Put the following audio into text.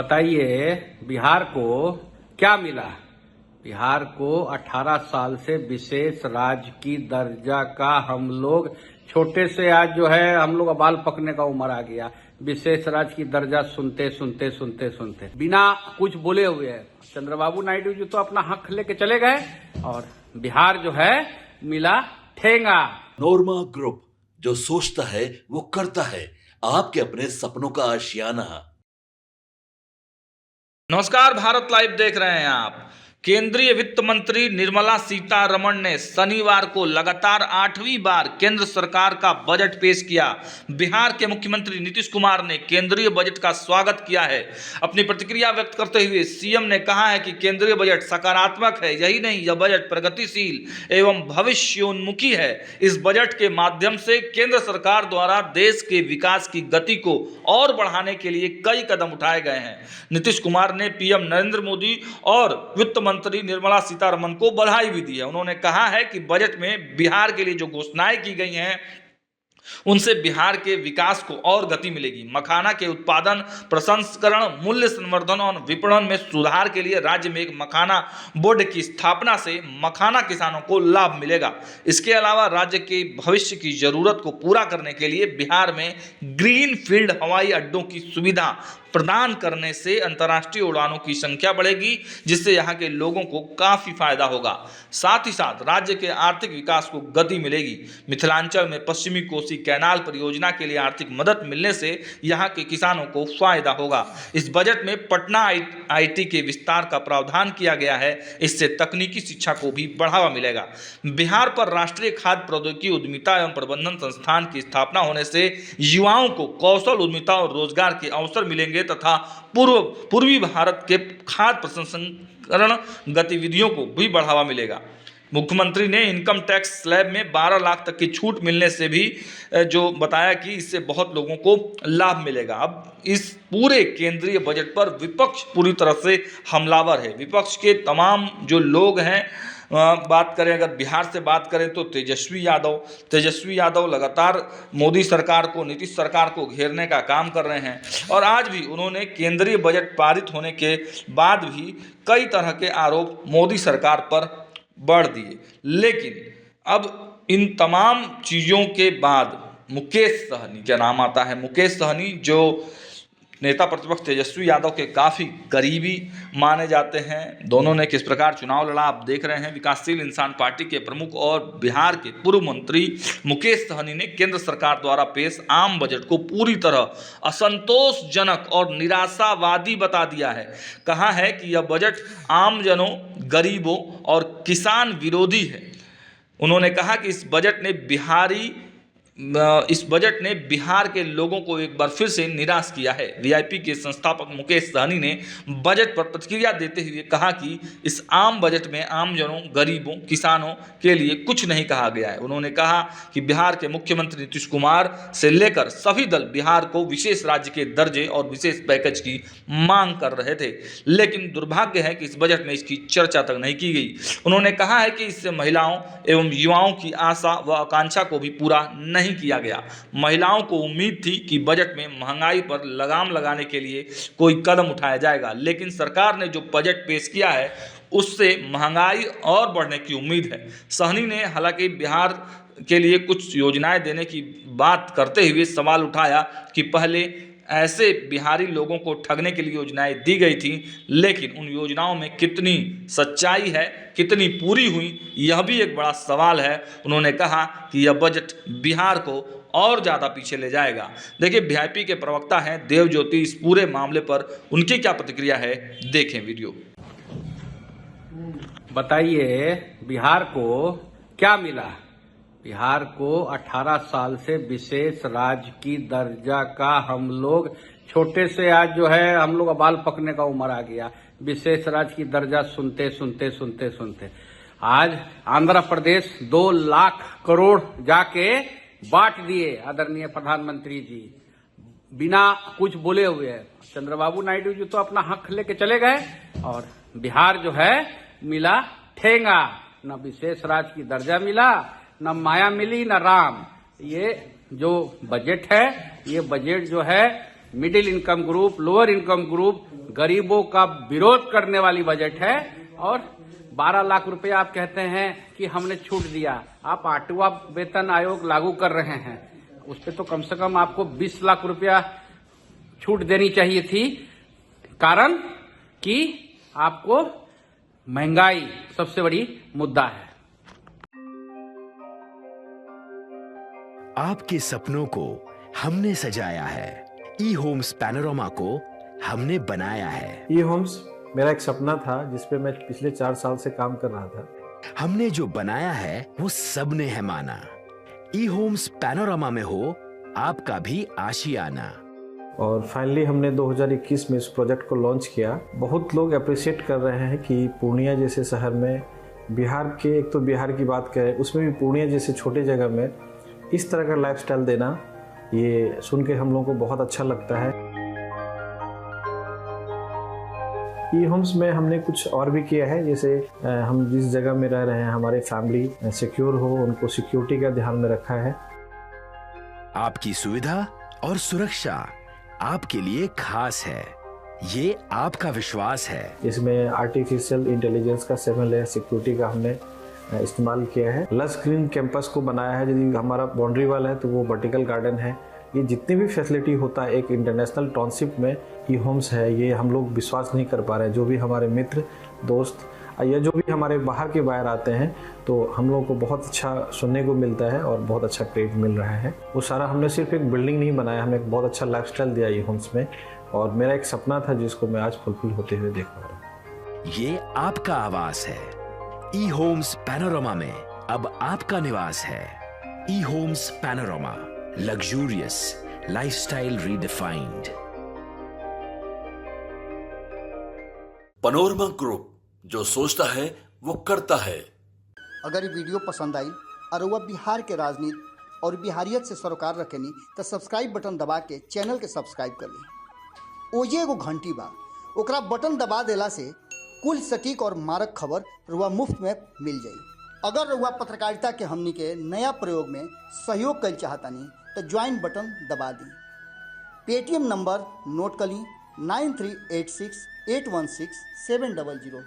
बताइए बिहार को क्या मिला। बिहार को 18 साल से विशेष राज्य की दर्जा का हम लोग छोटे से आज जो है हम लोग बाल पकने का उम्र आ गया। विशेष राज्य की दर्जा सुनते सुनते सुनते सुनते बिना कुछ बोले हुए है चंद्रबाबू नायडू जी तो अपना हक लेके चले गए और बिहार जो है मिला ठेंगा। नोरमा ग्रुप, जो सोचता है वो करता है। आपके अपने सपनों का आशियाना। नमस्कार, भारत लाइव देख रहे हैं आप। केंद्रीय वित्त मंत्री निर्मला सीतारमण ने शनिवार को लगातार 8वीं बार केंद्र सरकार का बजट पेश किया। बिहार के मुख्यमंत्री नीतीश कुमार ने केंद्रीय बजट का स्वागत किया है। अपनी प्रतिक्रिया व्यक्त करते हुए सीएम ने कहा है कि केंद्रीय बजट सकारात्मक है। यही नहीं, यह बजट प्रगतिशील एवं भविष्योन्मुखी है। इस बजट के माध्यम से केंद्र सरकार द्वारा देश के विकास की गति को और बढ़ाने के लिए कई कदम उठाए गए हैं। नीतीश कुमार ने पीएम नरेंद्र मोदी और वित्त मंत्री निर्मला सीतारमण को बधाई भी दी है। उन्होंने कहा है कि बजट में बिहार के लिए जो घोषणाएं की गई हैं उनसे बिहार के विकास को और गति मिलेगी। मखाना के उत्पादन, प्रसंस्करण, मूल्य संवर्धन और विपणन में सुधार के लिए राज्य में एक मखाना बोर्ड की स्थापना से मखाना किसानों को लाभ मिलेगा। इसके अलावा राज्य के भविष्य की जरूरत को पूरा करने के लिए बिहार में ग्रीन फील्ड हवाई अड्डों की सुविधा प्रदान करने से अंतर्राष्ट्रीय उड़ानों की संख्या बढ़ेगी, जिससे यहाँ के लोगों को काफी फायदा होगा। साथ ही साथ राज्य के आर्थिक विकास को गति मिलेगी। मिथिलांचल में पश्चिमी कोसी कैनाल परियोजना के लिए आर्थिक मदद मिलने से यहाँ के किसानों को फायदा होगा। इस बजट में पटना आईआईटी के विस्तार का प्रावधान किया गया है। इससे तकनीकी शिक्षा को भी बढ़ावा मिलेगा। बिहार पर राष्ट्रीय खाद्य प्रौद्योगिकी उद्यमिता एवं प्रबंधन संस्थान की स्थापना होने से युवाओं को कौशल उद्यमिता और रोजगार के अवसर मिलेंगे तथा पूर्वी भारत के खाद्य प्रसंस्करण गतिविधियों को भी बढ़ावा मिलेगा। मुख्यमंत्री ने इनकम टैक्स स्लैब में 12 लाख तक की छूट मिलने से भी जो बताया कि इससे बहुत लोगों को लाभ मिलेगा। अब इस पूरे केंद्रीय बजट पर विपक्ष पूरी तरह से हमलावर है। विपक्ष के तमाम जो लोग हैं, बात करें अगर बिहार से बात करें तो तेजस्वी यादव लगातार मोदी सरकार को, नीतीश सरकार को घेरने का काम कर रहे हैं और आज भी उन्होंने केंद्रीय बजट पारित होने के बाद भी कई तरह के आरोप मोदी सरकार पर बढ़ दिए। लेकिन अब इन तमाम चीज़ों के बाद मुकेश सहनी का नाम आता है। मुकेश सहनी जो नेता प्रतिपक्ष तेजस्वी यादव के काफ़ी करीबी माने जाते हैं। दोनों ने किस प्रकार चुनाव लड़ा आप देख रहे हैं। विकासशील इंसान पार्टी के प्रमुख और बिहार के पूर्व मंत्री मुकेश सहनी ने केंद्र सरकार द्वारा पेश आम बजट को पूरी तरह असंतोषजनक और निराशावादी बता दिया है। कहा है कि यह बजट आमजनों, गरीबों और किसान विरोधी है। उन्होंने कहा कि इस बजट ने बिहार के लोगों को एक बार फिर से निराश किया है। वीआईपी के संस्थापक मुकेश सहनी ने बजट पर प्रतिक्रिया देते हुए कहा कि इस आम बजट में आमजनों, गरीबों, किसानों के लिए कुछ नहीं कहा गया है। उन्होंने कहा कि बिहार के मुख्यमंत्री नीतीश कुमार से लेकर सभी दल बिहार को विशेष राज्य के दर्जे और विशेष पैकेज की मांग कर रहे थे, लेकिन दुर्भाग्य है कि इस बजट में इसकी चर्चा तक नहीं की गई। उन्होंने कहा है कि इससे महिलाओं एवं युवाओं की आशा व आकांक्षा को भी पूरा नहीं किया गया। महिलाओं को उम्मीद थी कि बजट में महंगाई पर लगाम लगाने के लिए कोई कदम उठाया जाएगा, लेकिन सरकार ने जो बजट पेश किया है उससे महंगाई और बढ़ने की उम्मीद है। सहनी ने हालांकि बिहार के लिए कुछ योजनाएं देने की बात करते हुए सवाल उठाया कि पहले ऐसे बिहारी लोगों को ठगने के लिए योजनाएं दी गई थी, लेकिन उन योजनाओं में कितनी सच्चाई है, कितनी पूरी हुई, यह भी एक बड़ा सवाल है। उन्होंने कहा कि यह बजट बिहार को और ज़्यादा पीछे ले जाएगा। देखिए, वीआईपी के प्रवक्ता हैं देवज्योति, इस पूरे मामले पर उनकी क्या प्रतिक्रिया है, देखें वीडियो। बताइए बिहार को क्या मिला। बिहार को 18 साल से विशेष राज्य की दर्जा का हम लोग छोटे से आज जो है हम लोग बाल पकने का उम्र आ गया। विशेष राज्य की दर्जा सुनते सुनते सुनते सुनते आज आंध्र प्रदेश 2 लाख करोड़ जाके बांट दिए आदरणीय प्रधानमंत्री जी बिना कुछ बोले हुए। चंद्रबाबू नायडू जी तो अपना हक लेके चले गए और बिहार जो है मिला ठेंगा। न विशेष राज्य की दर्जा मिला, न माया मिली, न राम। ये जो बजट है, ये बजट जो है middle income group, lower income group, गरीबों का विरोध करने वाली बजट है। और 12 लाख रुपए आप कहते हैं कि हमने छूट दिया। आप 8वां वेतन आयोग लागू कर रहे हैं, उस पर तो कम से कम आपको 20 लाख रुपया छूट देनी चाहिए थी। कारण कि आपको महंगाई सबसे बड़ी मुद्दा है। आपके सपनों को हमने सजाया है, ई होम्स पैनोरमा को हमने बनाया है। ई होम्स मेरा एक सपना था जिस पे मैं पिछले 4 साल से काम कर रहा था। हमने जो बनाया है वो सबने है माना। ई होम्स पैनोरमा में हो आपका भी आशियाना। और फाइनली हमने 2021 में इस प्रोजेक्ट को लॉन्च किया। बहुत लोग अप्रिशिएट कर रहे हैं कि पूर्णिया जैसे शहर में, बिहार के, एक तो बिहार की बात करें उसमें भी पूर्णिया जैसे छोटे जगह में इस तरह का लाइफस्टाइल देना, ये सुन के हम लोगों को बहुत अच्छा लगता है। ई होम्स में हमने कुछ और भी किया है, जैसे हम जिस जगह में रह रहे हैं हमारे फैमिली सिक्योर हो, उनको सिक्योरिटी का ध्यान में रखा है। आपकी सुविधा और सुरक्षा आपके लिए खास है, ये आपका विश्वास है। इसमें आर्टिफिशियल इंटेलिजेंस का 7 लेयर सिक्योरिटी का हमने इस्तेमाल किया है। लस ग्रीन कैंपस को बनाया है। यदि हमारा बाउंड्री वाल है तो वो वर्टिकल गार्डन है। ये जितनी भी फैसिलिटी होता है एक इंटरनेशनल टाउनशिप में ई होम्स है, ये हम लोग विश्वास नहीं कर पा रहे हैं। जो भी हमारे मित्र दोस्त या जो भी हमारे बाहर के बाहर आते हैं तो हम लोगों को बहुत अच्छा सुनने को मिलता है और बहुत अच्छा क्रेडिट मिल रहा है। वो सारा हमने सिर्फ एक बिल्डिंग नहीं बनाया, हमें एक बहुत अच्छा लाइफस्टाइल दिया ई होम्स में। और मेरा एक सपना था जिसको मैं आज फुलफिल होते हुए देख पा रहा हूँ। ये आपका आवास है। ई होम्स पैनोरमा में अब आपका निवास है। E Homes Panorama, luxurious lifestyle redefined. Panorama group, जो सोचता है वो करता है। अगर ये वीडियो पसंद आई और वह बिहार के राजनीति और बिहारियत से सरोकार रखेनी तो सब्सक्राइब बटन दबा के चैनल के सब्सक्राइब कर ली। ओजे एगो घंटी बा, ओकरा बटन दबा देला से कुल सटीक और मारक खबर रुआ मुफ्त में मिल जाई। अगर रुआ पत्रकारिता के हमनी के नया प्रयोग में सहयोग कर चाहतानी तो ज्वाइन बटन दबा दी। पेटीएम नंबर नोट कर ली 9386 816 700।